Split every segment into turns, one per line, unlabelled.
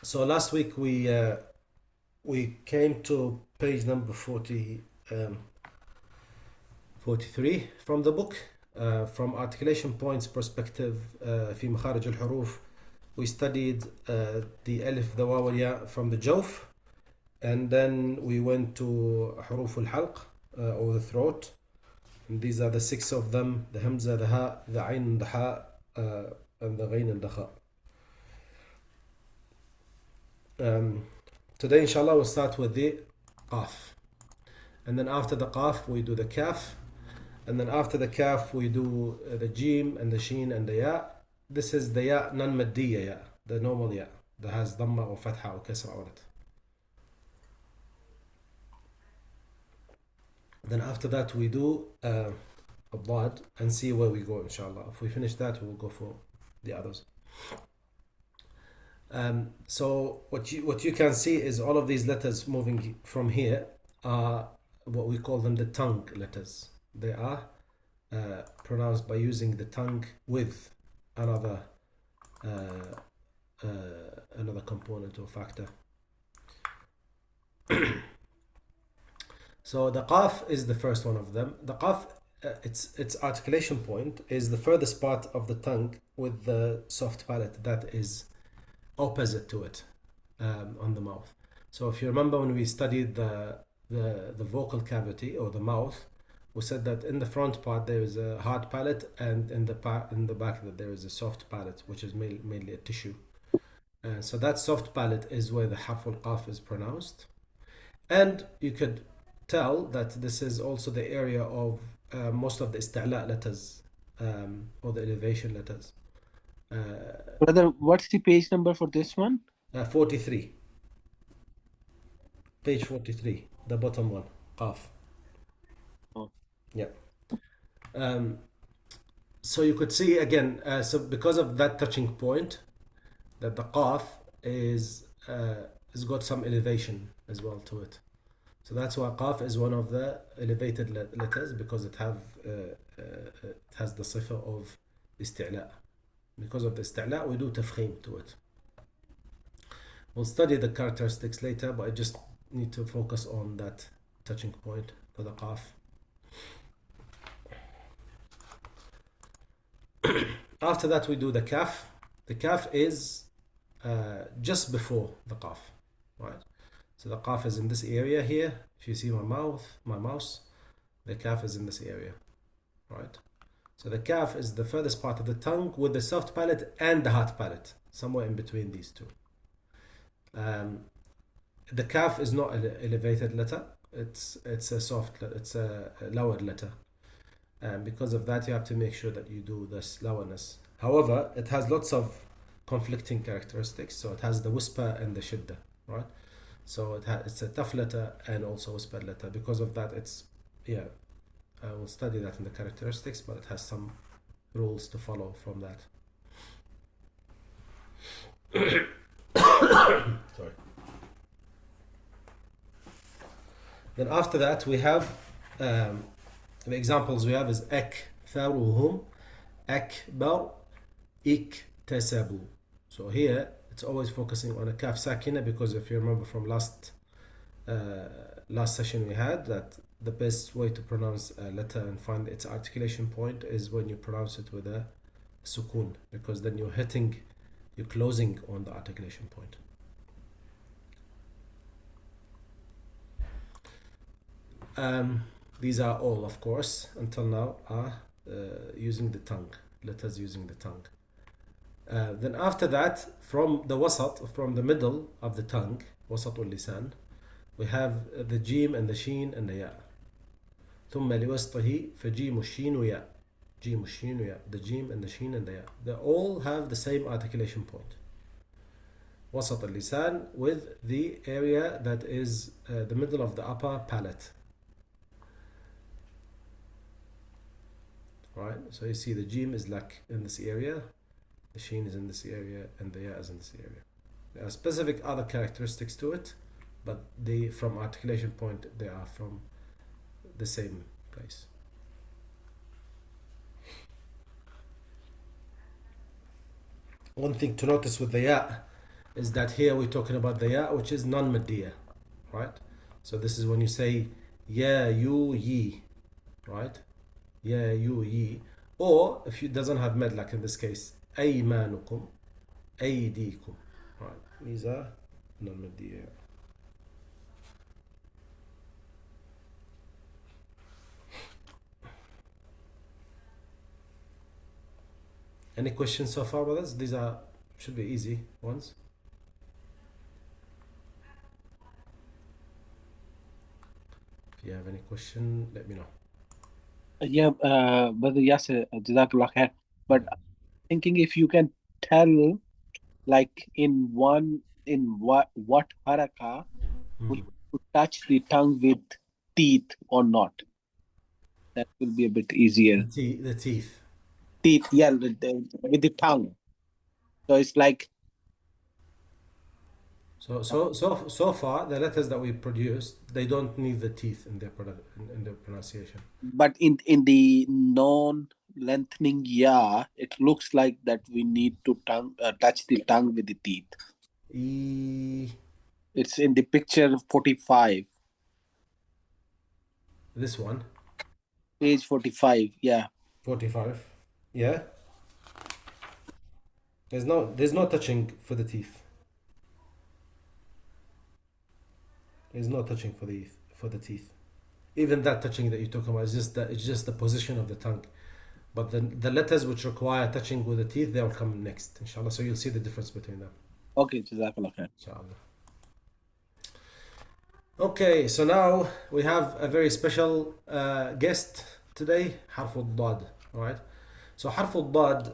So last week we came to page number 43 from the book. From articulation points perspective, في مخارج الحروف, we studied the alif, the waw, ya from the jawf, and then we went to حروف الحلق, or the throat. And these are the 6 of them: the hamza, the ha, the ayn, and the ha, and the ghain and the kha. Today, inshallah, we'll start with the qaf. And then after the qaf, we do the kaf. And then after the kaf, we do the jim and the sheen and the ya. This is the ya non-maddiya ya, the normal ya, that has dhamma or fatha or kasra on it. Then after that, we do a dad and see where we go, inshallah. If we finish that, we'll go for the others. So what you can see is all of these letters moving from here are what we call them the tongue letters. They are pronounced by using the tongue with another component or factor. So the qaf is the first one of them. The qaf, its articulation point is the furthest part of the tongue with the soft palate that is opposite to it on the mouth. So if you remember when we studied the vocal cavity or the mouth, we said that in the front part there is a hard palate, and in the back that there is a soft palate, which is mainly a tissue. So that soft palate is where the harf al-qaf is pronounced, and you could tell that this is also the area of most of the isti'la letters, or the elevation letters.
Brother, what's the page number for this one?
43. Page 43, the bottom one, qaf.
Oh.
Yeah. So you could see again, so because of that touching point, that the qaf is got some elevation as well to it. So that's why qaf is one of the elevated letters, because it has the sifa of isti'la. Because of the isti'la, we do tafkhim to it. We'll study the characteristics later, but I just need to focus on that touching point for the qaf. After that, we do the kaf. The kaf is just before the qaf, right? So the qaf is in this area here. If you see my mouse, the kaf is in this area, right? So the kaf is the furthest part of the tongue with the soft palate and the hard palate, somewhere in between these two. The kaf is not an elevated letter. It's a lowered letter. And because of that, you have to make sure that you do this lowerness. However, it has lots of conflicting characteristics. So it has the whisper and the shidda, right? So it's a tough letter and also whispered letter. Because of that, we'll study that in the characteristics, but it has some rules to follow from that. Sorry. Then after that, we have the examples we have is aktharuhum, akbar, iktasabu. So here it's always focusing on a kaf sakina, because if you remember from last session we had that the best way to pronounce a letter and find its articulation point is when you pronounce it with a sukun, because then you're closing on the articulation point. These are all, of course, until now are using the tongue, letters using the tongue. Then after that, from the wasat, from the middle of the tongue, wasat al-lisan, we have the jim and the sheen and the ya. ثم لوسطه فجيم الشين ويا. جيم الشين ويا. The jim and the sheen and the ya. They all have the same articulation point. Wasat al-lisan, with the area that is the middle of the upper palate. Right, so you see the jim is like in this area, the sheen is in this area, and the ya is in this area. There are specific other characteristics to it, but from articulation point, they are from the same place. One thing to notice with the ya, is that here we're talking about the ya, which is non-maddiya, right? So this is when you say ya, you, ye, right? Ya, you, ye. Or if it doesn't have med, like in this case, aymanukum, aydikum, right? These are non-maddiya. Any questions so far with us? These are should be easy ones. If you have any question, let me know.
Yeah, Brother Yasser, Jazakallah khair. But thinking if you can tell, like in what haraka we could touch the tongue with teeth or not, that will be a bit easier.
The teeth.
Teeth, yeah, with the tongue. So it's like
So far, the letters that we produced, they don't need the teeth in their pronunciation.
but in the non-lengthening yeah, it looks like that we need to touch the tongue with the teeth. It's in the picture 45.
This one.
Page 45, yeah.
45. Yeah. There's no touching for the teeth. There's no touching for the teeth. Even that touching that you're talking about is just the position of the tongue. But the letters which require touching with the teeth, they will come next, inshallah. So you'll see the difference between them.
Okay, Jazakallah khair.
Inshallah. Okay, so now we have a very special guest today, Harf al-Dad, right? So Harf al-Dad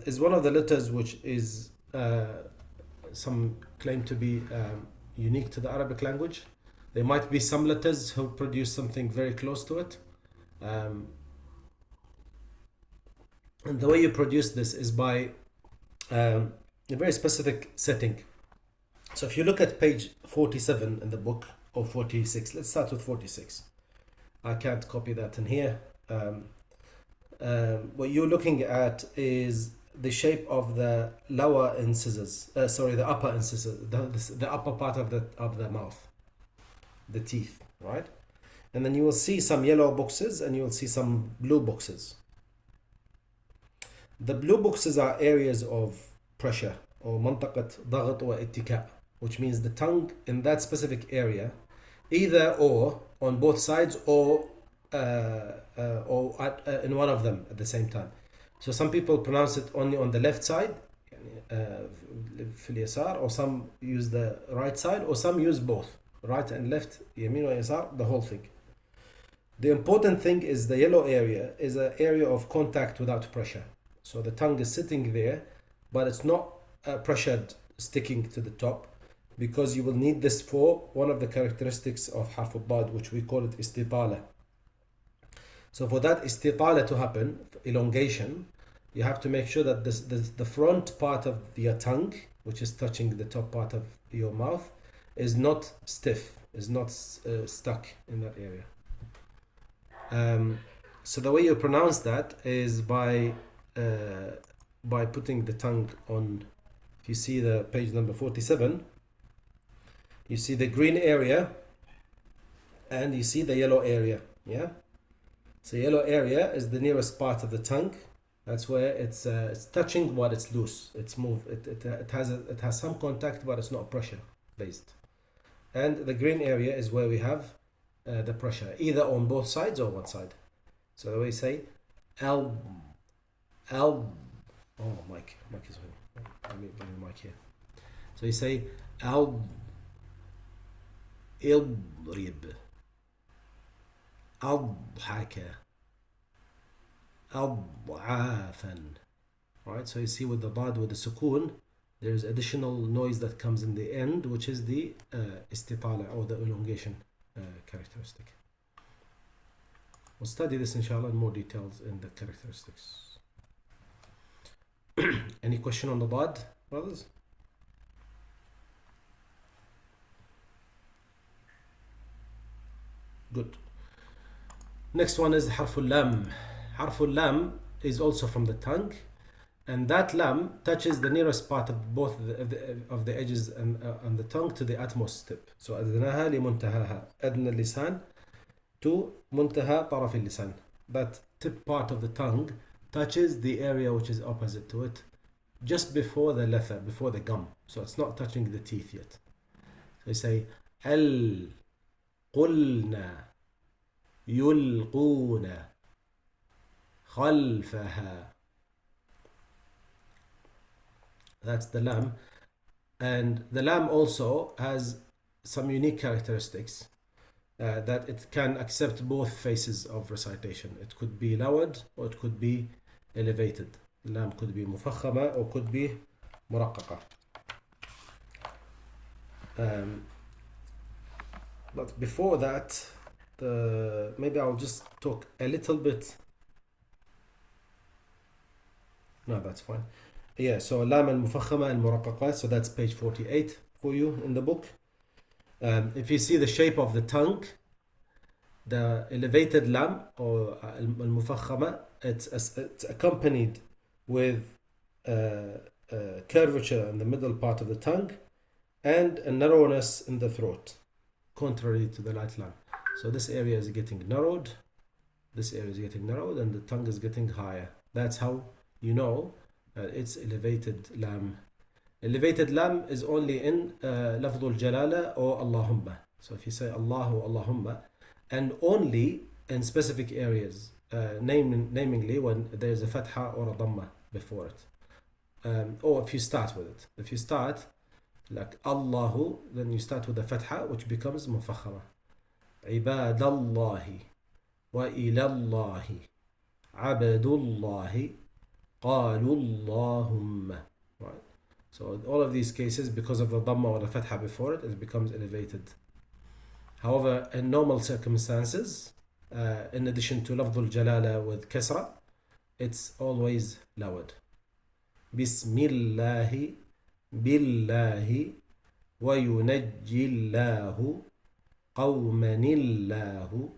is one of the letters which is some claim to be unique to the Arabic language. There might be some letters who produce something very close to it. And the way you produce this is by a very specific setting. So if you look at page 47 in the book, or 46, let's start with 46. I can't copy that in here. What you're looking at is the shape of the lower incisors, the upper incisors, the upper part of the mouth, the teeth, right? And then you will see some yellow boxes and you will see some blue boxes. The blue boxes are areas of pressure, or منطقة ضغط واتكاء, which means the tongue in that specific area, either or on both sides or in one of them at the same time. So some people pronounce it only on the left side, في اليسار, or some use the right side, or some use both, right and left, يمين ويسار, the whole thing. The important thing is the yellow area is an area of contact without pressure. So the tongue is sitting there, but it's not pressured, sticking to the top, because you will need this for one of the characteristics of Harf al-Dad, which we call it istitala. So for that istitala to happen, elongation, you have to make sure that the front part of your tongue, which is touching the top part of your mouth, is not stiff, is not stuck in that area. So the way you pronounce that is by putting the tongue on. If you see the page number 47, you see the green area and you see the yellow area. Yeah. So yellow area is the nearest part of the tongue. That's where it's touching, but it's loose. It's it has some contact, but it's not pressure based. And the green area is where we have the pressure, either on both sides or one side. So the way you say L. Oh, mic is winning. Let me bring the mic here. So you say اضرب أضحك أضعافا. Right, so you see with the dad, with the sukoon, there's additional noise that comes in the end, which is the istitala, or the elongation characteristic. We'll study this inshallah in more details in the characteristics. Any question on the dad, brothers? Good. Next one is harful lam. Harful lam is also from the tongue, and that lam touches the nearest part of both of the edges and the tongue to the utmost tip. So أدناها لمنتهاها, أدنى اللسان to منتهى طرف اللسان. That tip part of the tongue touches the area which is opposite to it, just before the letha, before the gum. So it's not touching the teeth yet. So you say قلنا يلقون خلفها. That's the lam. And the lam also has some unique characteristics, that it can accept both phases of recitation. It could be lowered or it could be elevated. The lam could be مفخمة or could be مرققة. But before that, maybe I'll just talk a little bit. No, that's fine. Yeah, so lam al-mufakhama al-muraqqaqat, so that's page 48 for you in the book. If you see the shape of the tongue, the elevated lam or al-mufakhama, it's accompanied with curvature in the middle part of the tongue and a narrowness in the throat, contrary to the light lam. So this area is getting narrowed, this area is getting narrowed, and the tongue is getting higher. That's how you know it's elevated lam. Elevated lam is only in lafdul jalala or Allahumma. So if you say Allahu, Allahumma, and only in specific areas, namely when there's a fatha or a dhamma before it. Or if you start with it. If you start like Allahu, then you start with the fatha, which becomes mufakhama. Ibadallahi wa ilallahi abdullahi qalu Allahumma. Right. So in all of these cases, because of the dhamma or the fatha before it, it becomes elevated. However, in normal circumstances, in addition to lafdul jalala with kasra, it's always lowered. Bismillahi billahi wa yunajjillahu qawmanillahu.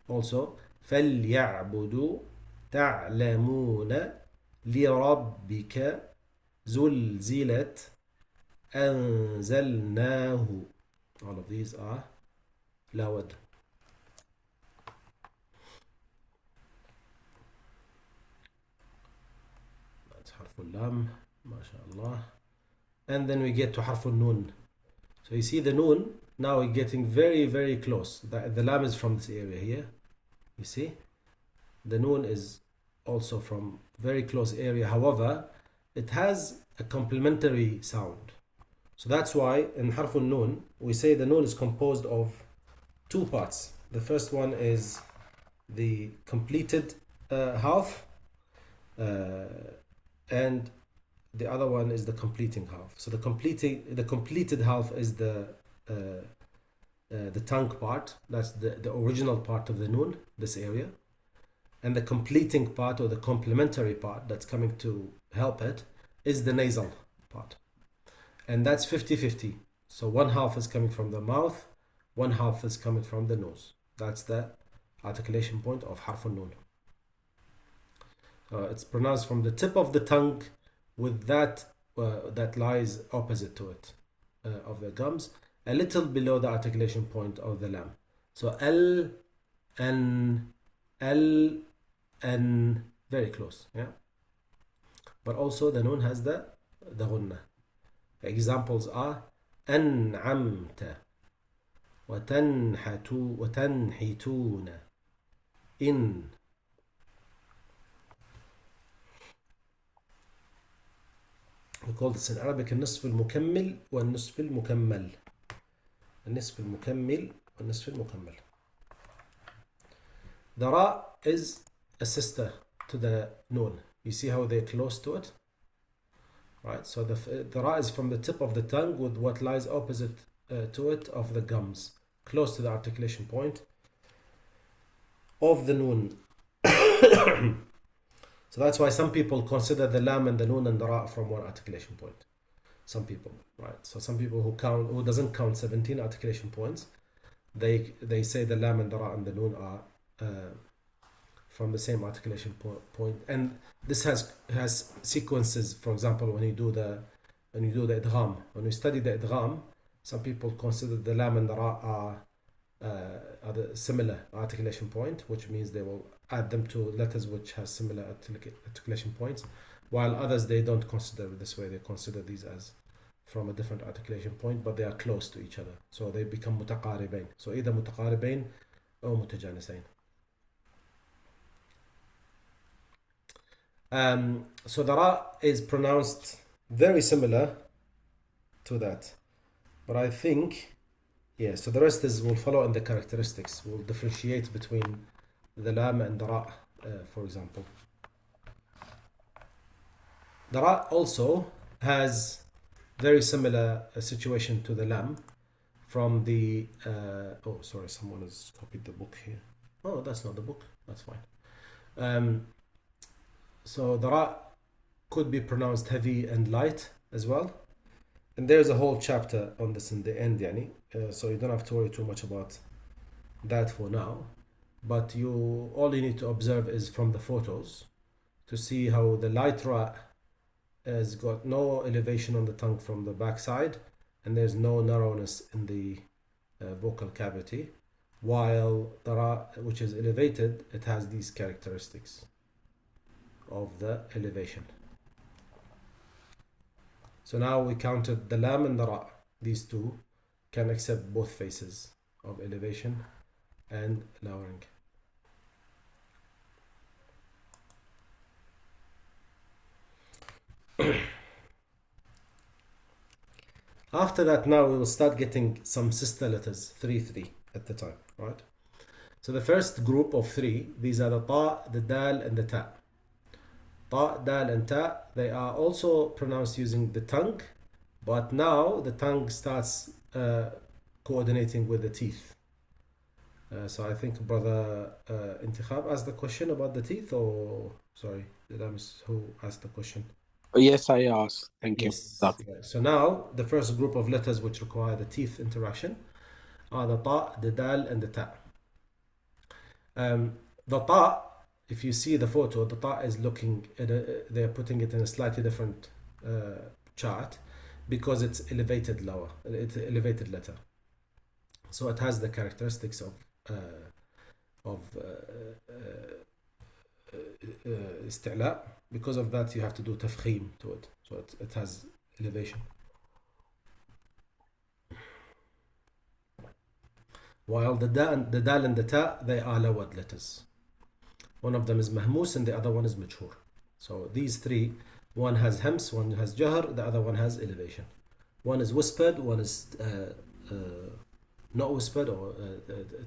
Also, فَلْيَعْبُدُوا تَعْلَمُونَ لِرَبِّكَ زُلْزِلَتْ أَنزَلْنَاهُ. All of these are lowered. That's harful lam, mashallah. And then we get to harful nun. So you see the nun, now we're getting very, very close. The lam is from this area here. You see? The nun is also from very close area. However, it has a complementary sound. So that's why in harful nun, we say the nun is composed of two parts. The first one is the completed half, and the other one is the completing half. So the completed half is the tongue part. That's the original part of the nun, this area. And the completing part or the complementary part that's coming to help it is the nasal part. And that's 50-50. So one half is coming from the mouth, one half is coming from the nose. That's the articulation point of harf nun. It's pronounced from the tip of the tongue with that that lies opposite to it of the gums, a little below the articulation point of the lam. So L, N, L, N, very close, yeah. But also the nun has the ghunna. Examples are أنعمت وتنحتون إن. We call this in Arabic النصف المكمل والنصف المكمل. النصف المكمل والنصف المكمل. The ra is a sister to the nun. You see how they're close to it? Right, so the ra is from the tip of the tongue with what lies opposite to it of the gums, close to the articulation point of the nun. So that's why some people consider the lam and the nun and the ra from one articulation point. Some people, right? So some people who doesn't count 17 articulation points, they say the lam and the ra and the nun are from the same articulation point. And this has sequences. For example, when you do the idgham, when you study the idgham, some people consider the lam and the ra are the similar articulation point, which means they will add them to letters which has similar articulation points, while others they don't consider it this way. They consider these as from a different articulation point, but they are close to each other, so they become متقاربين. So either متقاربين or متجانسين. So the ra is pronounced very similar to that, but I think, yeah, so the rest is will follow in the characteristics. We'll differentiate between the lam and the ra, for example. The ra also has very similar situation to the lam from the oh, sorry, someone has copied the book here. Oh, that's not the book, that's fine. So the ra could be pronounced heavy and light as well, and there's a whole chapter on this in the end, yani. So you don't have to worry too much about that for now, but all you need to observe is from the photos to see how the light ra has got no elevation on the tongue from the back side, and there's no narrowness in the vocal cavity, while the ra, which is elevated, it has these characteristics of the elevation. So now we counted the lam and the ra. These two can accept both phases of elevation and lowering. After that, now we will start getting some sister letters, 3 at the time, right? So the first group of 3, these are the ta, the dal, and the ta. Ta, dal, and ta, they are also pronounced using the tongue, but now the tongue starts coordinating with the teeth. So I think brother Intikhab asked the question about the teeth, or sorry, did I miss who asked the question?
Yes, I asked. Thank you.
Yes. So now the first group of letters which require the teeth interaction are the ta, the dal, and the ta. The ta, if you see the photo, the ta is looking at they're putting it in a slightly different chart because it's elevated letter. So it has the characteristics of استعلاء. Because of that, you have to do tafkhim to it, so it has elevation. While the dal and the ta, they are lowered letters. One of them is mahmus and the other one is majhur. So these 3, one has hams, one has jahr, the other one has elevation. One is whispered, one is not whispered, or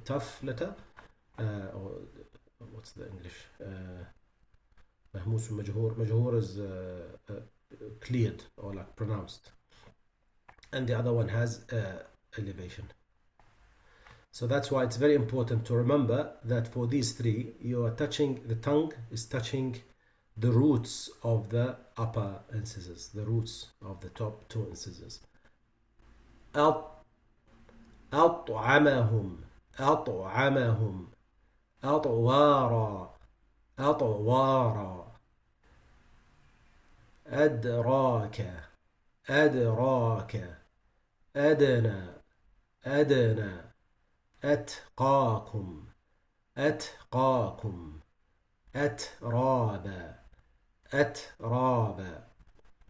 tough letter, or what's the English? Mahmus and majhur. Majhur is cleared or like pronounced, and the other one has elevation. So that's why it's very important to remember that for these 3, you are touching, the tongue is touching the roots of the upper incisors, the roots of the top 2 incisors. أطعمهم أطعمهم أطوارا أطوارا أدراك أدراك أدنى أدنى أتقاكم أتقاكم أترابا أترابا.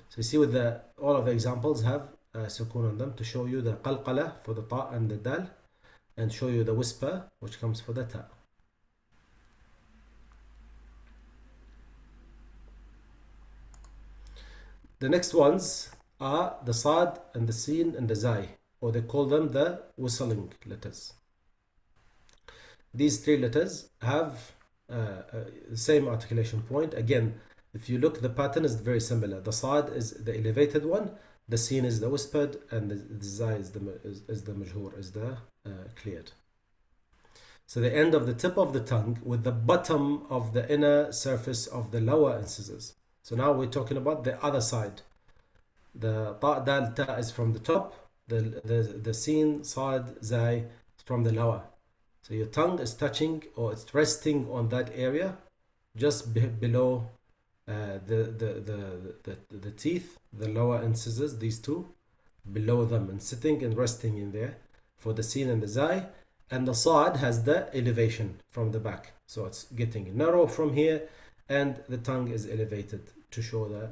So you see with all of the examples have sukun on them to show you the qalqala for the ta and the dal, and show you the whisper which comes for the ta. The next ones are the sad and the sin and the zai, or they call them the whistling letters. These 3 letters have the same articulation point. Again, if you look, the pattern is very similar. The sad is the elevated one, the sin is the whispered, and the zai is the majhur, is the cleared. So the end of the tip of the tongue with the bottom of the inner surface of the lower incisors. So now we're talking about the other side. The ta, dal, ta is from the top, the sin, sad, zai is from the lower. So your tongue is touching, or it's resting on that area just below the teeth, the lower incisors, these two, below them, and sitting and resting in there for the sin and the zai. And the sad has the elevation from the back, so it's getting narrow from here, and the tongue is elevated to show the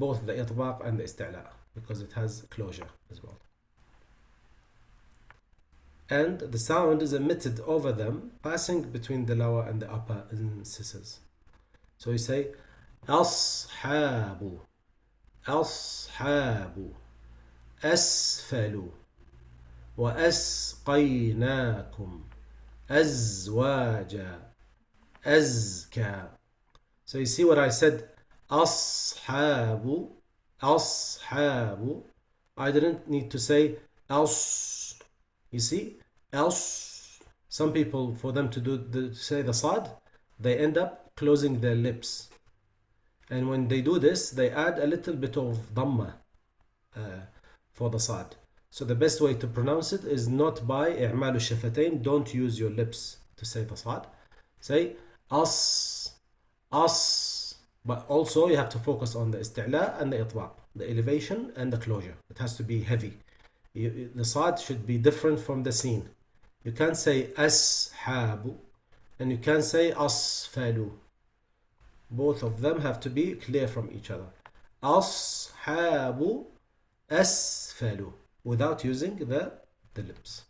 both the itbaq and the isti'la, because it has closure as well. And the sound is emitted over them, passing between the lower and the upper incisors. So you say أصحاب أصحاب أسفل وأسقيناكم أزواجا أزكى. So you see what I said? أصحاب أصحاب. I didn't need to say أص. You see? أص. Some people, for them to say the sad, they end up closing their lips. And when they do this, they add a little bit of dhamma for the sad. So the best way to pronounce it is not by إعمال الشفتين. Don't use your lips to say the sad. Say as, as. But also you have to focus on the isti'la and the itbaq, the elevation and the closure. It has to be heavy. The sad should be different from the sin. You can't say ashabu and you can't say asfalu. Both of them have to be clear from each other. Ashabu asfalu, without using the lips.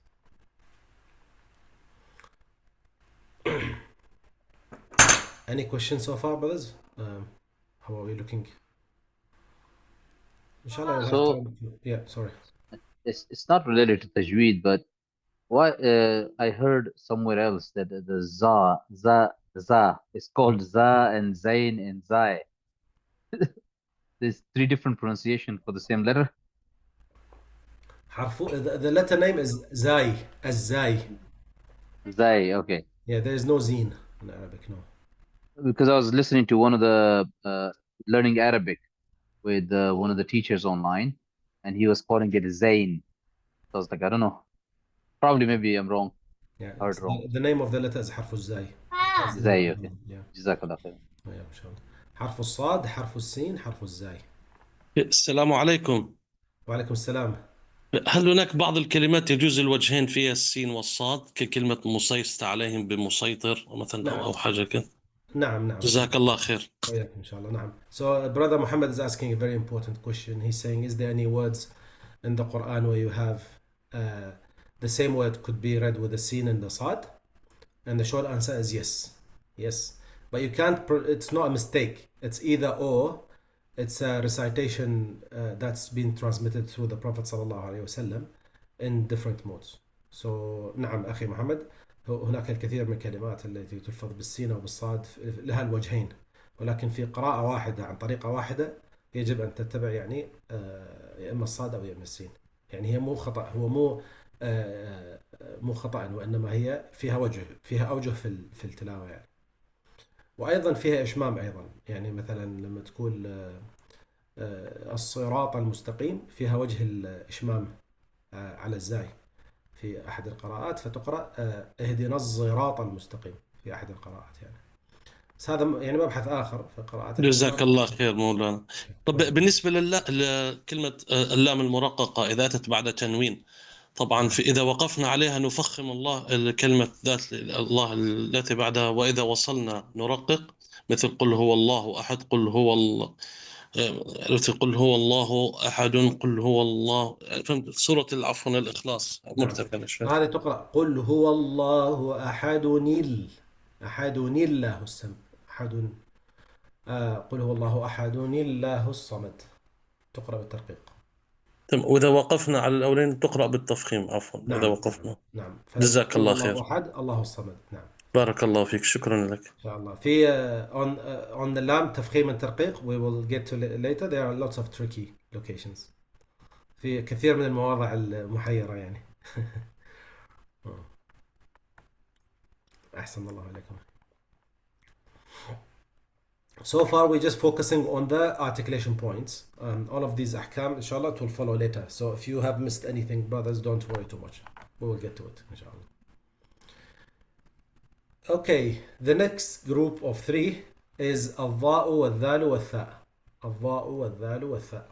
Any questions so far, brothers? How are we looking? Inshallah, we'll
So-
have time. Yeah, sorry.
It's not related to tajweed, but what I heard somewhere else that the za is called za and zain and zai. There's three different pronunciation for the same letter.
The letter name is Zai, as Zai.
Zai, okay.
Yeah, there is no zeen in Arabic, no.
Because I was listening to one of the learning Arabic with one of the teachers online, and he was calling it zain. So I was like, I don't know. Probably, maybe I'm wrong.
Yeah,
Heard wrong.
the name of the letter is حرف الزاي.
Zai, okay.
Yeah,
Jazakallah khair.
yeah, إن شاء الله. حرف الصاد، حرف السين، حرف الزاي.
السلام عليكم.
وعليكم السلام.
هل هناك بعض الكلمات يجوز الوجهين فيها السين والصاد ككلمة مسيست عليهم بمسيطر مثلا
نعم.
أو حاجة كده؟
نعم نعم.
جزاك الله خير.
وإياك إن شاء الله. نعم. So brother Muhammad is asking a very important question. He's saying, is there any words in the Quran where you have the same word could be read with the sin and the sad? And the short answer is yes. Yes. But you can't, it's not a mistake. It's either or. It's a recitation that's been transmitted through the Prophet sallallahu alaihi wasallam in different modes. So نعم أخي محمد، هناك الكثير من الكلمات التي تلفظ بالسين وبالصاد لها الوجهين، ولكن في قراءة واحدة عن طريقة واحدة يجب أن تتبع يعني يا إما الصاد أو يا إما السين. يعني هي مو خطأ، هو مو خطأ، وإنما هي فيها وجه، فيها أوجه في التلاوة يعني. وأيضا فيها إشمام أيضا، يعني مثلا لما تقول الصراط المستقيم فيها وجه الإشمام على الزاي في أحد القراءات، فتقرأ اهدنا الصراط المستقيم في أحد القراءات يعني. بس هذا يعني مبحث آخر في قراءات.
جزاك الله خير مولانا. طب بالنسبة لكلمة اللام المرققة إذا أتت بعد تنوين، طبعا إذا وقفنا عليها نفخم الله كلمة ذات الله التي بعدها، وإذا وصلنا نرقق، مثل قل هو الله أحد، قل هو الله، قل هو الله أحد، قل هو الله، فهمت سورة عفوا الإخلاص مرتفعة شوي.
هذه تقرأ قل هو الله أحد نيل، أحد نيل له السم، أحد قل هو الله أحد نيل له الصمد، تقرأ بالترقيق.
تمام. وإذا وقفنا على الأولين تقرأ بالتفخيم عفوا.
نعم.
إذا وقفنا.
نعم.
جزاك الله خير.
الله أحد الله الصمد. نعم.
بارك الله فيك، شكرا لك.
إن شاء الله. في on the lam تفخيم الترقيق we will get to later. There are lots of tricky locations. في كثير من المواضع المحيرة يعني. أحسن الله عليكم. So far we're just focusing on the articulation points. All of these ahkam inshallah it will follow later. So if you have missed anything, brothers, don't worry too much. We will get to it inshallah. Okay, the next group of three is الضاء والذال والثاء. الضاء والذال والثاء.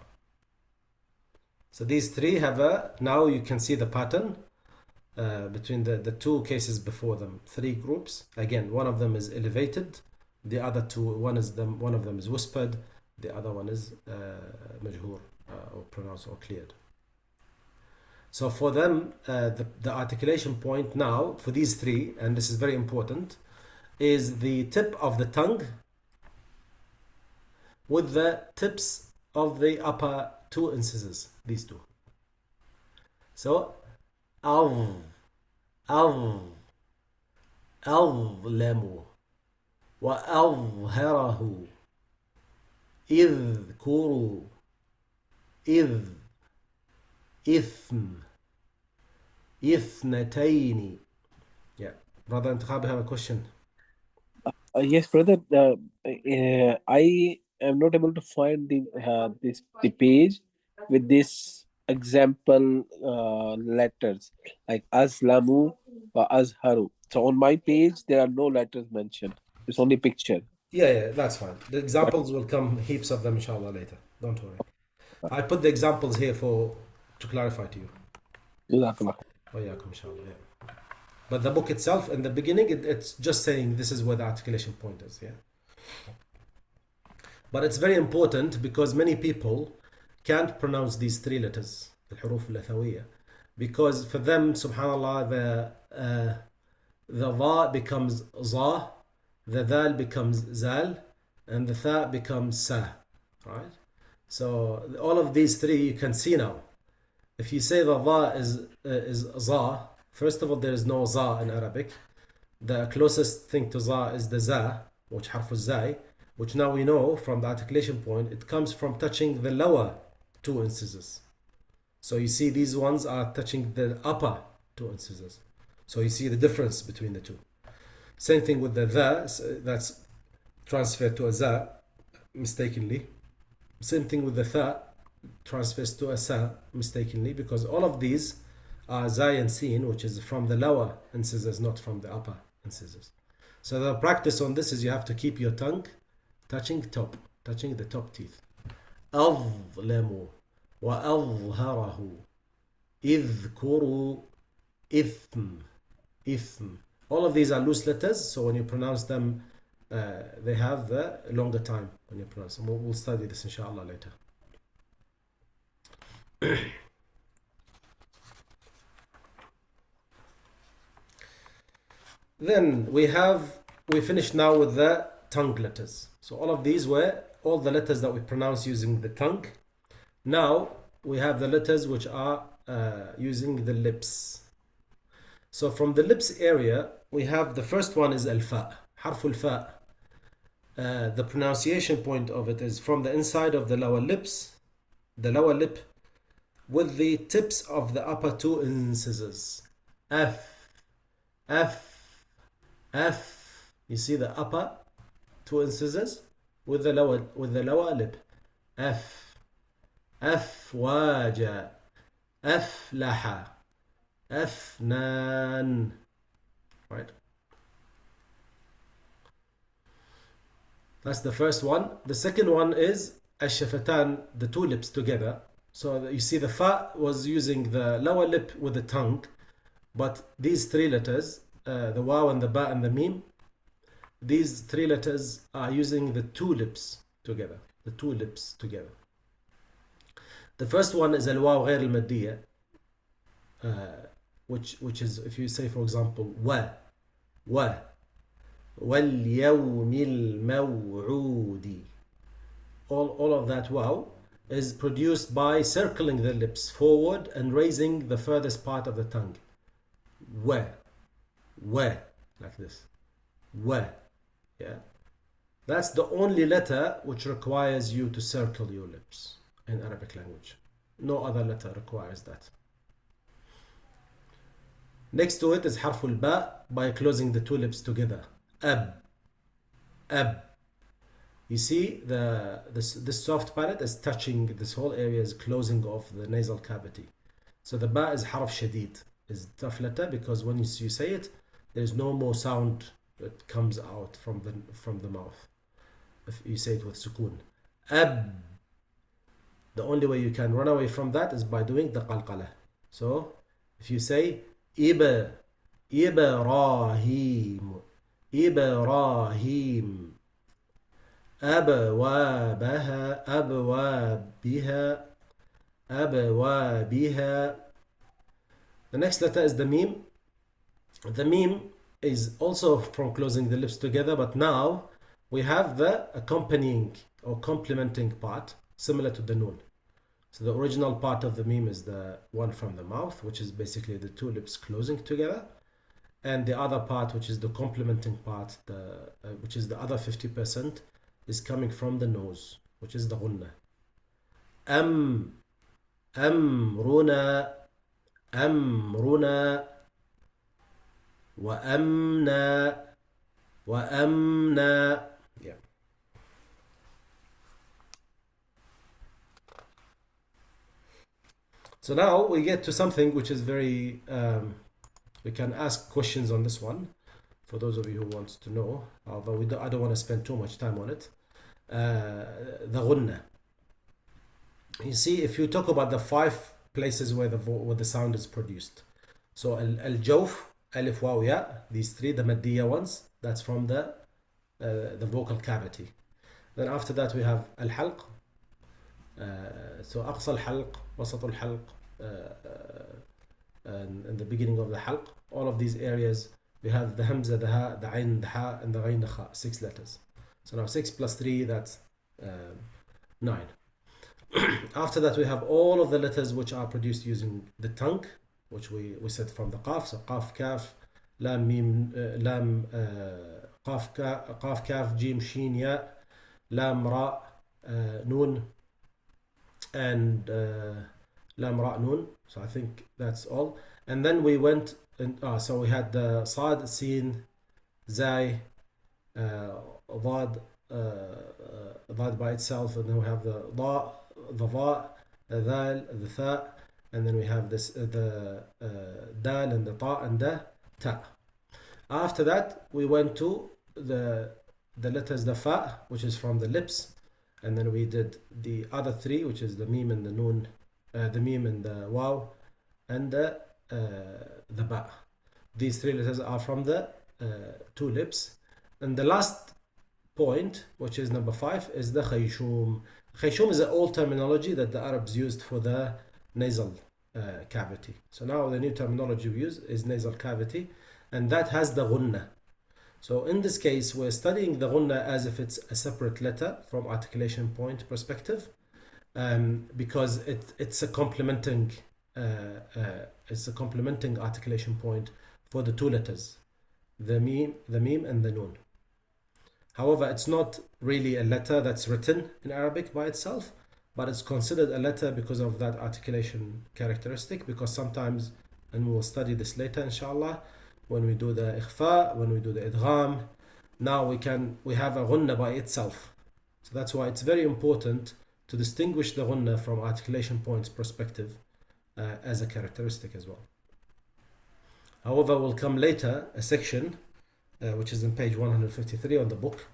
So these three have now you can see the pattern between the two cases before them. Three groups. Again, one of them is elevated, the other two, one of them is whispered, the other one is مجهور or pronounced or cleared. So for them, the articulation point now for these three, and this is very important, is the tip of the tongue with the tips of the upper two incisors, these two. So, أظلم وأظهره اذكروا إثم اثنتين. Yeah, brother Intikhab, I have a question.
Yes, brother. I am not able to find the page with this example letters like Aslamu or Azharu. So on my page there are no letters mentioned. It's only picture.
Yeah, that's fine. The examples will come, heaps of them, inshallah, later. Don't worry. I put the examples here to clarify to you.
Jazakallah.
وإياكم, inshallah, yeah. But the book itself, in the beginning, it's just saying this is where the articulation point is, yeah. But it's very important because many people can't pronounce these three letters, الحروف الأثوية, because for them, subhanallah, the dha becomes za, the dal becomes zal, and the tha becomes sa, right? So all of these three you can see now. If you say the dha is za, first of all, there is no za in Arabic. The closest thing to za is the za, which harf zai, which now we know from the articulation point, it comes from touching the lower two incisors. So you see these ones are touching the upper two incisors. So you see the difference between the two. Same thing with the that's transferred to a za mistakenly. Same thing with the tha, transfers to a sa mistakenly, because all of these are zai and sin, which is from the lower incisors, not from the upper incisors. So the practice on this is you have to keep your tongue touching the top teeth. أظلم وأظهره اذكروا إثم. All of these are loose letters, so when you pronounce them, they have a longer time when you pronounce them. We'll study this inshallah later. Then we finished now with the tongue letters. So all of these were all the letters that we pronounce using the tongue. Now we have the letters which are using the lips. So from the lips area, we have the first one is al-fa, harf al-fa. The pronunciation point of it is from the inside of the lower lip, with the tips of the upper two incisors. F. You see the upper two incisors with the lower lip. F. أفواج أفلح أفنان. Right? That's the first one. The second one is الشفتان, the two lips together. So you see the fa was using the lower lip with the tongue, but these three letters, the waw and the ba and the mim, these three letters are using the two lips together. The first one is الواو غير المادية, which is, if you say for example واليوم الموعود, all of that waw is produced by circling the lips forward and raising the furthest part of the tongue. Like this. Yeah. That's the only letter which requires you to circle your lips in Arabic language. No other letter requires that. Next to it is harf al-ba, by closing the two lips together. Ab. You see this soft palate is touching this whole area, is closing off the nasal cavity. So the ba is harf shadid, is tough letter, because when you say it, there's no more sound it comes out from the mouth. If you say it with sukun, ab, the only way you can run away from that is by doing the qalqala. So if you say Ibrahim, Ibrahim, أبوابها أبوابها أبوابها. The next letter is the meme. The meme is also from closing the lips together, but now we have the accompanying or complementing part similar to the noon. So the original part of the meme is the one from the mouth, which is basically the two lips closing together, and the other part, which is the complementing part, which is the other 50%, is coming from the nose, which is the ghunna. أمرنا أمرنا وأمنا وأمنا. Yeah. So now we get to something which is very, we can ask questions on this one for those of you who want to know, although I don't want to spend too much time on it. The ghunna. You see, if you talk about the 5 places where the sound is produced, so al-jawf, alif, waw, ya, these 3, the maddiya ones, that's from the vocal cavity. Then after that we have al-halq, so aqsa al-halq, wasat al-halq, and the beginning of the halq. All of these areas we have the hamza, the ha, the ayn, the ha, and the ghayn, the kha, 6 letters. So now 6 plus 3, that's 9. After that we have all of the letters which are produced using the tongue, which we said from the qaf. So qaf, kaf, lam, mim, lam, qaf, kaf, jim, shin, ya, lam, ra, noon, and lam, ra, noon. So I think that's all. And then we went, so we had the sad, sin, zai, ضاد by itself, and then we have the ضاء, the ضاء, the ذال, the ثاء, and then we have this the dal and the ta and the ta. After that we went to the letters, the fa, which is from the lips, and then we did the other 3, which is the meme and the noon, the meme and the waw, and the ba. These 3 letters are from the 2 lips. And the last point, which is number 5, is the khayshum. Khayshum is an old terminology that the Arabs used for the nasal cavity. So now the new terminology we use is nasal cavity, and that has the ghunna. So in this case we're studying the ghunna as if it's a separate letter from articulation point perspective, because it's a complementing articulation point for the 2 letters, the meme and the noon. However, it's not really a letter that's written in Arabic by itself, but it's considered a letter because of that articulation characteristic, because sometimes, and we will study this later inshallah, when we do the ikhfa, when we do the idgham, now we have a ghunna by itself. So that's why it's very important to distinguish the ghunna from articulation points perspective as a characteristic as well. However, will come later a section which is in page 153 on the book,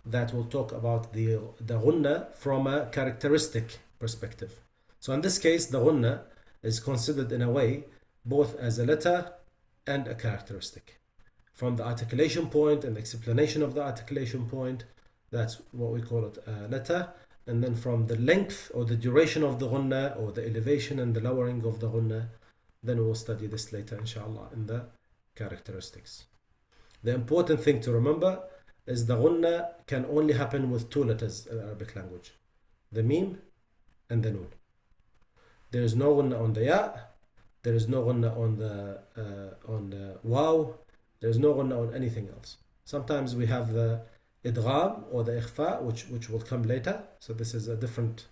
that will talk about the ghunna from a characteristic perspective. So in this case, the ghunna is considered in a way both as a letter and a characteristic. From the articulation point and the explanation of the articulation point, that's what we call it a letter. And then from the length or the duration of the ghunna, or the elevation and the lowering of the ghunna, then we'll study this later inshallah in the characteristics. The important thing to remember is the ghunna can only happen with 2 letters in Arabic language, the meme and the noon. There is no ghunna on the ya, there is no ghunna on the waw, there is no ghunna on anything else. Sometimes we have the idgham or the ikhfa, which will come later, so this is a different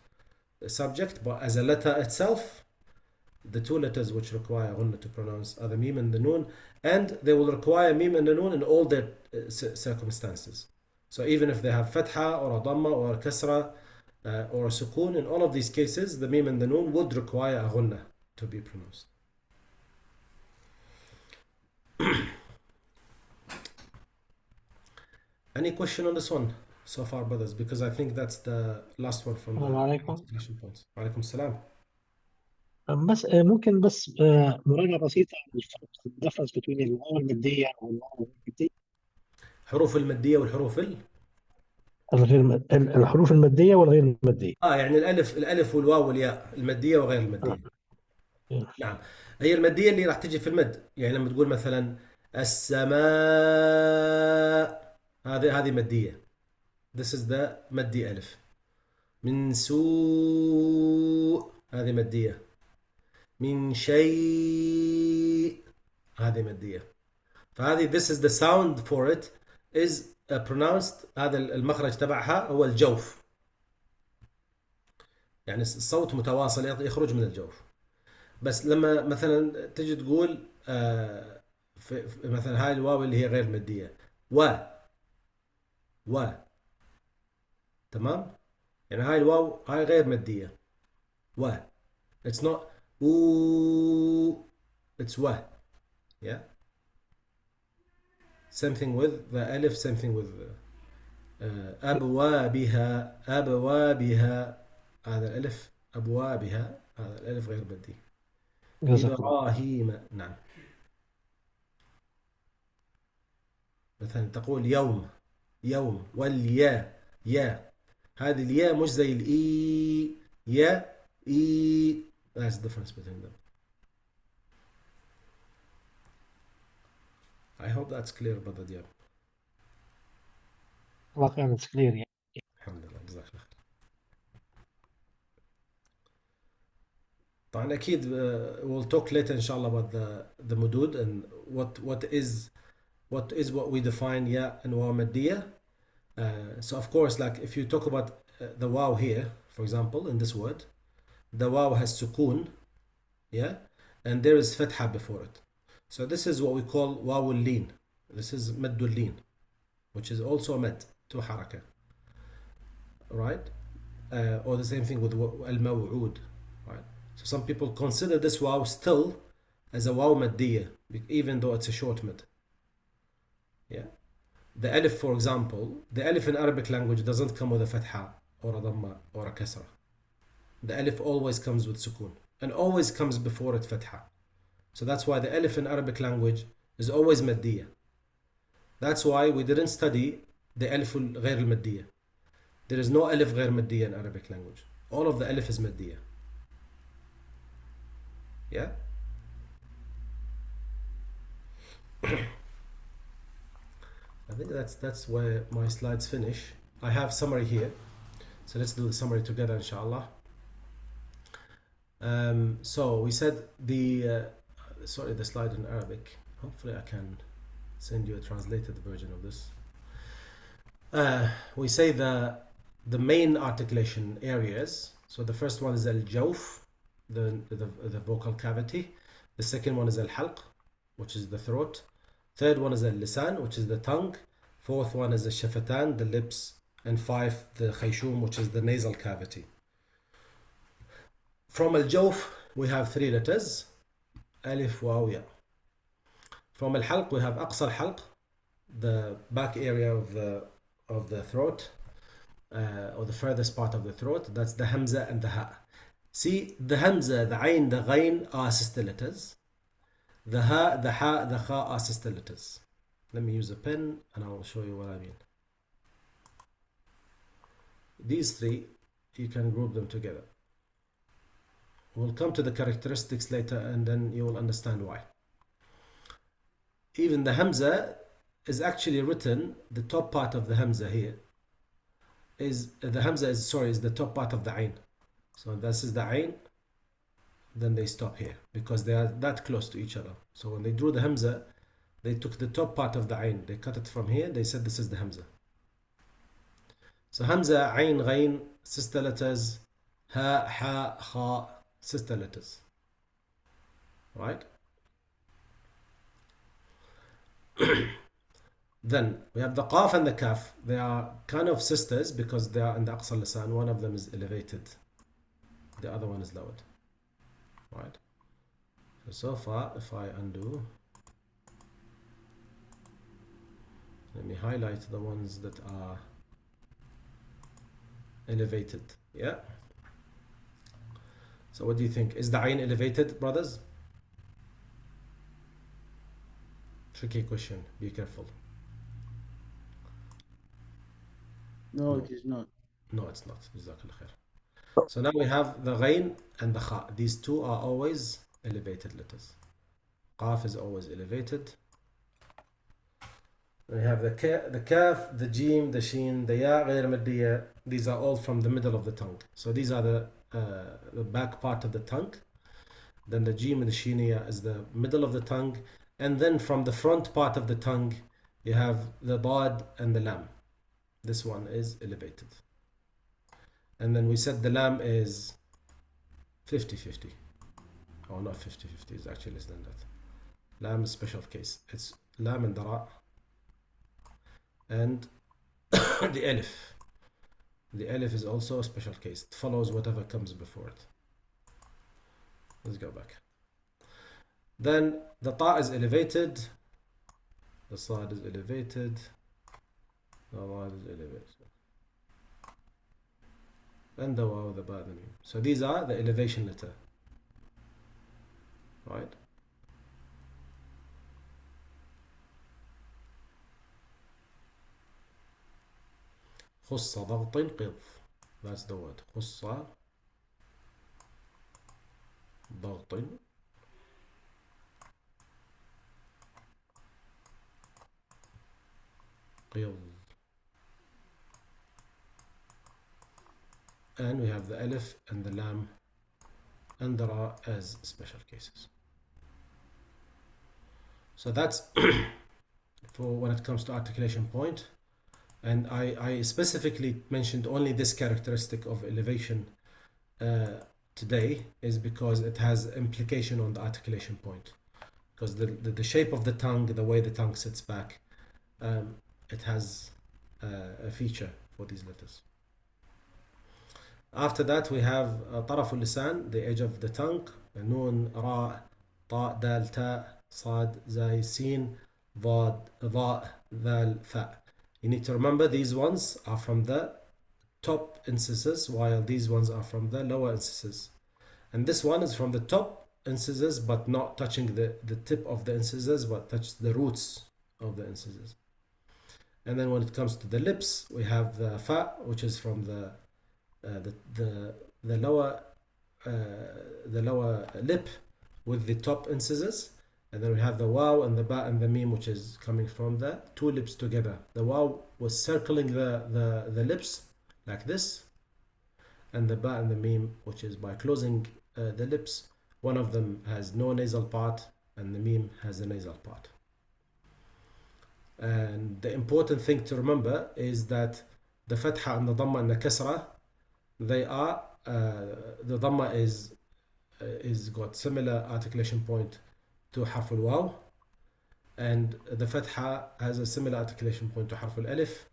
subject, but as a letter itself, the 2 letters which require ghunna to pronounce are the meme and the noon, and they will require meme and the noon in all their circumstances. So even if they have fatha or a dhamma or a kasra or a sukoon, in all of these cases the meme and the noon would require a ghunna to be pronounced. Any question on this one so far, brothers? Because I think that's the last one from the
السلام عليكم.
articulation points. وعليكم السلام.
بس ممكن بس مراجعة بسيطة الدفرنس بين الواو المادية والواو المادية
حروف المادية والحروف
الحروف المادية والغير المادية.
يعني الألف والواو والياء المادية وغير المادية. نعم. هي المادية اللي راح تجي في المد، يعني لما تقول مثلا السماء، هذه مادية. This is the مدي ألف. من سوء، هذه مادية. من شيء، هذه مادية. فهذه this is the sound for it is pronounced. هذا المخرج تبعها هو الجوف، يعني الصوت متواصل يخرج من الجوف. بس لما مثلا تجي تقول مثلا هاي الواو اللي هي غير مادية، و تمام، يعني هاي الواو هاي غير مادية، و it's not it's و. yeah, same thing with the alif, same thing with أبوابها، هذا الألف أبوابها، هذا الألف غير مادي.
جزاك الله.
إبراهيم، نعم. مثلا تقول يوم والياء، هذه الياء مش زي الإي، إي. That's the difference between them. I hope that's clear, brother Diab.
الله خير. it's clear يعني.
الحمد لله، جزاك الله خير. طبعا أكيد we'll talk later إن شاء الله about the مدود and what we define ياء and واو مادية. So of course, like if you talk about the wow here, for example, in this word, the wow has sukun, yeah, and there is fatha before it. So this is what we call wow al-lin. This is maddul lin, which is also a mad, to haraka, right? Or the same thing with al-maw'ud, right? So some people consider this wow still as a wow maddiya, even though it's a short mad. Yeah. The alif, for example, the alif in Arabic language doesn't come with a fatha or a dhamma or a kasra. The alif always comes with sukun and always comes before it fatha. So that's why the alif in Arabic language is always maddiya. That's why we didn't study the alif غير المادية. There is no alif غير مادية in Arabic language. All of the alif is maddiya. Yeah? I think that's where my slides finish. I have summary here, so let's do the summary together, inshallah. So we said the slide in Arabic. Hopefully I can send you a translated version of this. We say the main articulation areas. So the first one is al-jawf, the vocal cavity. The second one is al-halq, which is the throat. Third one is al-lisan, which is the tongue. Fourth one is the shafatan, the lips. And 5, the khayshum, which is the nasal cavity. From al-jawf, we have 3 letters. Alif, waw, ya. From al-halq, we have aqsa al-halq, the back area of the throat, or the furthest part of the throat. That's the hamza and the ha. See, the hamza, the ayn, the ghayn are sister letters. The ha, the kha are sister letters. Let me use a pen and I will show you what I mean. These 3, you can group them together. We'll come to the characteristics later and then you will understand why. Even the hamza is actually written, the top part of the hamza here is the top part of the ayn. So this is the ayn, then they stop here because they are that close to each other. So when they drew the hamza, they took the top part of the ayn, they cut it from here, they said this is the hamza. So hamza, ayn, ghayn, sister letters, ha, ha, kha, sister letters, right? Then we have the qaf and the kaf. They are kind of sisters because they are in the aqsa lisan. One of them is elevated, the other one is lowered, right? So far, if I undo, let Let me highlight the ones that are elevated. Yeah. So what do you think? Is the ayn elevated, brothers? Tricky question. Be careful.
No,
No.
it is not.
No, it's not. Jazakallah khair. So now we have the ghain and the kha. These two are always elevated letters. Qaf is always elevated. We have the kaf, the jim, the sheen, the ya, غير مدية. These are all from the middle of the tongue. So these are the back part of the tongue. Then the jim and the sheeniya is the middle of the tongue. And then from the front part of the tongue, you have the dad and the lam. This one is elevated. And then we said the lam is 50-50. Oh, not 50-50, it's actually less than that. Lam is special case. It's lam and dara. And the alif. The alif is also a special case. It follows whatever comes before it. Let's go back. Then the ta is elevated. The sad is elevated. The rad is elevated. And the waw, the ba, the mim. So these are the elevation letter. Right? خص ضغط قض. That's the word. خص ضغط قض. And we have the alif and the lam and the ra as special cases. So that's for when it comes to articulation point. And I specifically mentioned only this characteristic of elevation today is because it has implication on the articulation point. Because the shape of the tongue, the way the tongue sits back, it has a feature for these letters. After that we have طرف اللسان, the edge of the tongue, نون, را, طاء, دال, تاء, صاد, زاي, سين, ضاد, ضاء, ذال, ثاء. You need to remember these ones are from the top incisors while these ones are from the lower incisors. And this one is from the top incisors but not touching the tip of the incisors but touches the roots of the incisors. And then when it comes to the lips, we have the fa, which is from the lower lip with the top incisors. And then we have the waw and the ba and the mim, which is coming from the two lips together. The waw was circling the lips like this, and the ba and the mim, which is by closing the lips. One of them has no nasal part and the mim has a nasal part. And the important thing to remember is that the fatha and the dhamma and the kasra, they are the dhamma is got similar articulation point to حرف الواو, and the fatha has a similar articulation point to حرف الألف,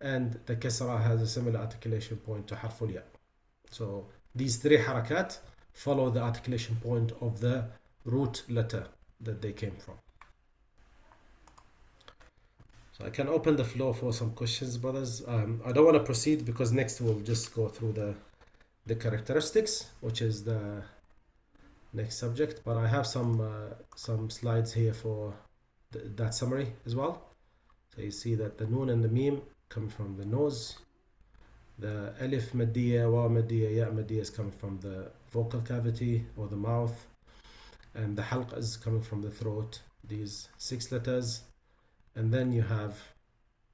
and the kasra has a similar articulation point to حرف الياء. So these three harakat follow the articulation point of the root letter that they came from. So I can open the floor for some questions, brothers. I don't want to proceed because next we'll just go through the characteristics, which is the next subject, but I have some slides here for that summary as well. So you see that the noon and the mim come from the nose, the alif maddiya, waw maddiya, ya maddiya is coming from the vocal cavity or the mouth, and the halq is coming from the throat, these 6 letters. And then you have,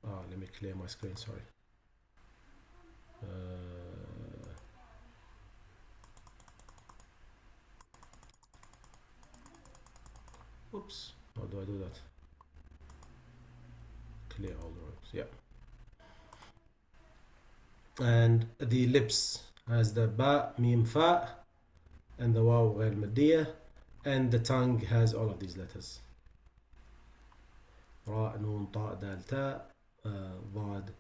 let me clear my screen, sorry. Oops, how do I do that? Clear all the rooms, yeah. And the lips has the ba, mim, fa, and the waw غير مدية, and the tongue has all of these letters. را, نون, طاء, دال, تاء, ضاد,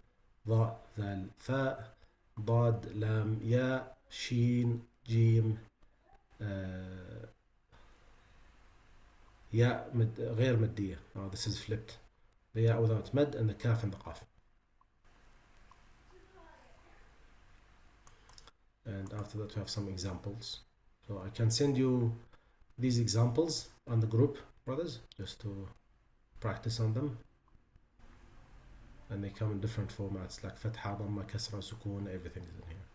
ضاء, ذال, ثاء, ضاد, لام, ياء, شين, جيم, ياء غير مدية. This is flipped. the ya without med, and the kaf and the qaf. And after that we have some examples. So I can send you these examples on the group, brothers, just to practice on them. And they come in different formats like fatha, dhamma, kasra, sukun, everything is in here.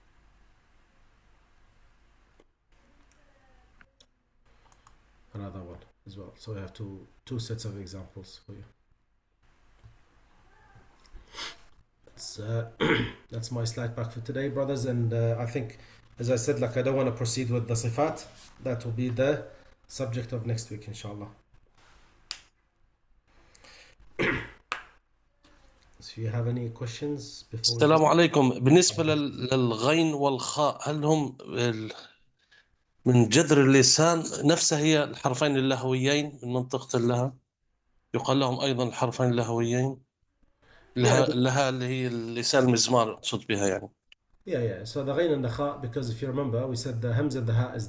Another one as well. So we have two sets of examples for you. That's my slide pack for today, brothers. And I think, as I said, like I don't want to proceed with the sifat. That will be the subject of next week, inshallah. So you have any questions before we
السلام عليكم. بالنسبة للغين والخاء، هل هم من جذر اللسان نفسها هي الحرفين اللهويين من منطقة اللها؟ يقال لهم أيضا الحرفين اللهويين. لها اللي هي اللسان المزمار أقصد بها يعني.
Yeah. So the ghain and the kha, because if you remember, we said the hamza and the ha is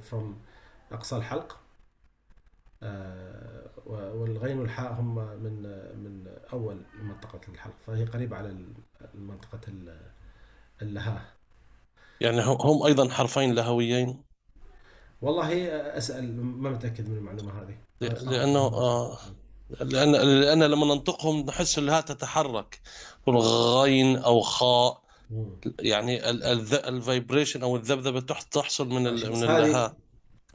from أقصى الحلق. والغين والحاء هم من أول منطقة الحلق، فهي قريبة على منطقة اللها.
يعني هم أيضا حرفين لهويين.
والله أسأل، ما متأكد من المعلومة هذه.
لأن لما ننطقهم نحس الها تتحرك، والغين أو خاء يعني الفايبريشن أو الذبذبة تحصل من اللها.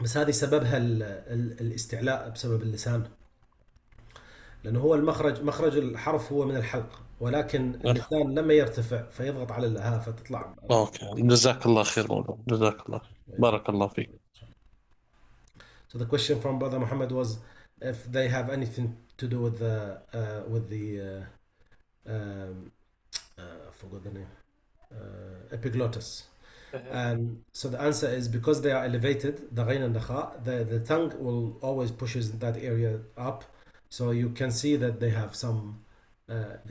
بس هذه سببها الاستعلاء بسبب اللسان، لأنه هو مخرج الحرف هو من الحلق، ولكن اللسان لما يرتفع فيضغط على اللها فتطلع.
أوكي، جزاك الله خير مولانا، جزاك الله، بارك الله فيك.
So the question from Brother Muhammad was if they have anything to do with the I forgot the name, epiglottis. So the answer is because they are elevated, the ghain and the kha, the tongue will always pushes that area up, so you can see that they have some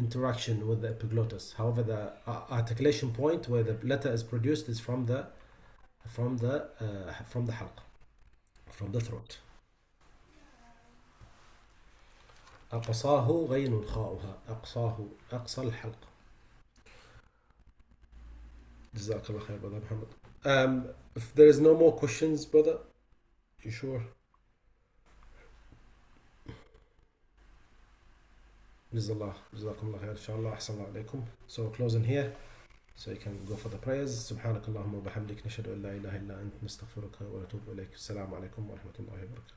interaction with the epiglottis. However, the articulation point where the letter is produced is from the halq, from the throat. أقصاه غين خاؤها، أقصاه أقصى الحلق. جزاك الله خير, brother Muhammad. If there is no more questions, brother, you sure? جزاكم الله خير إن شاء الله. أحسن الله عليكم. So closing here, so you can go for the prayers. سبحانك اللهم وبحمدك نشهد أن لا إله إلا أنت نستغفرك ونتوب إليك. السلام عليكم ورحمة الله وبركاته.